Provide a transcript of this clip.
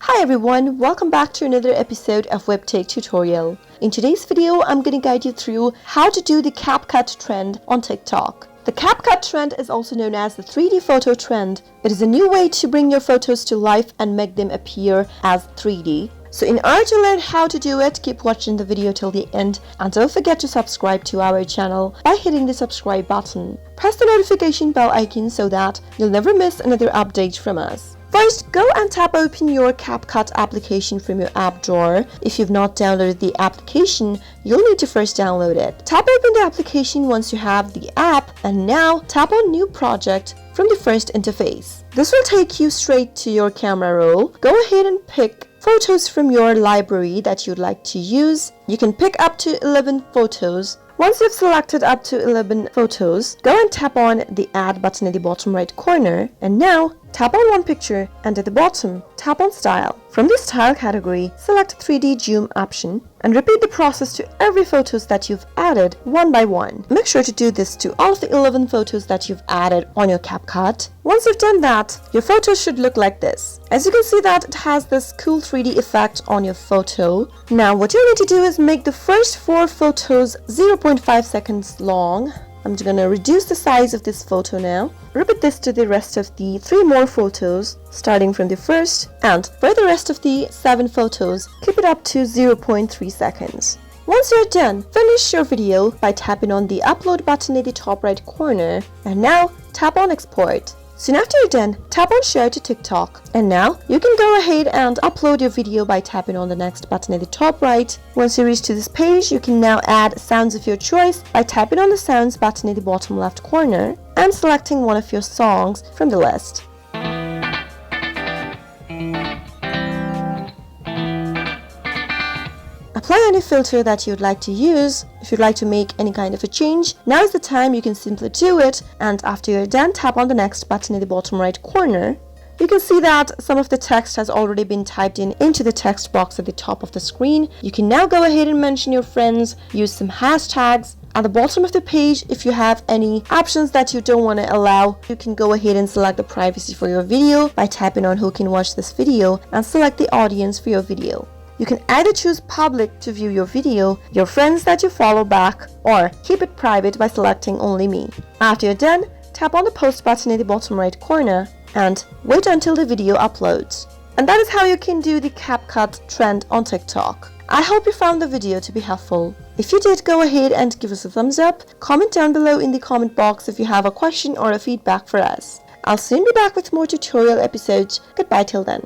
Hi everyone, welcome back to another episode of Webtech Tutorial. In today's video, I'm going to guide you through how to do the CapCut trend on TikTok. The CapCut trend is also known as the 3D photo trend. It is a new way to bring your photos to life and make them appear as 3D. So in order to learn how to do it, keep watching the video till the end and don't forget to subscribe to our channel by hitting the subscribe button. Press the notification bell icon so that you'll never miss another update from us. First, go and tap open your CapCut application from your app drawer. If you've not downloaded the application, you'll need to first download it. Tap open the application once you have the app and now tap on New Project from the first interface. This will take you straight to your camera roll. Go ahead and pick photos from your library that you'd like to use. You can pick up to 11 photos. Once you've selected up to 11 photos, go and tap on the Add button at the bottom right corner and now tap on one picture and at the bottom, tap on Style. From the Style category, select 3D Zoom option and repeat the process to every photos that you've added one by one. Make sure to do this to all of the 11 photos that you've added on your CapCut. Once you've done that, your photos should look like this. As you can see that it has this cool 3D effect on your photo. Now what you need to do is make the first 4 photos 0.5 seconds long. I'm just going to reduce the size of this photo now. Repeat this to the rest of the 3 more photos, starting from the first, and for the rest of the 7 photos, keep it up to 0.3 seconds. Once you're done, finish your video by tapping on the upload button at the top right corner, and now tap on export. Soon after you're done, tap on share to TikTok. And now you can go ahead and upload your video by tapping on the next button at the top right. Once you reach to this page, you can now add sounds of your choice by tapping on the sounds button at the bottom left corner and selecting one of your songs from the list. Apply any filter that you'd like to use. If you'd like to make any kind of a change, now is the time you can simply do it, and after you're done, tap on the next button in the bottom right corner. You can see that some of the text has already been typed into the text box at the top of the screen. You can now go ahead and mention your friends, use some hashtags. At the bottom of the page, if you have any options that you don't want to allow, you can go ahead and select the privacy for your video by tapping on who can watch this video and select the audience for your video. You can either choose public to view your video, your friends that you follow back, or keep it private by selecting only me. After you're done, tap on the post button in the bottom right corner and wait until the video uploads. And that is how you can do the CapCut trend on TikTok. I hope you found the video to be helpful. If you did, go ahead and give us a thumbs up. Comment down below in the comment box if you have a question or a feedback for us. I'll soon be back with more tutorial episodes. Goodbye till then.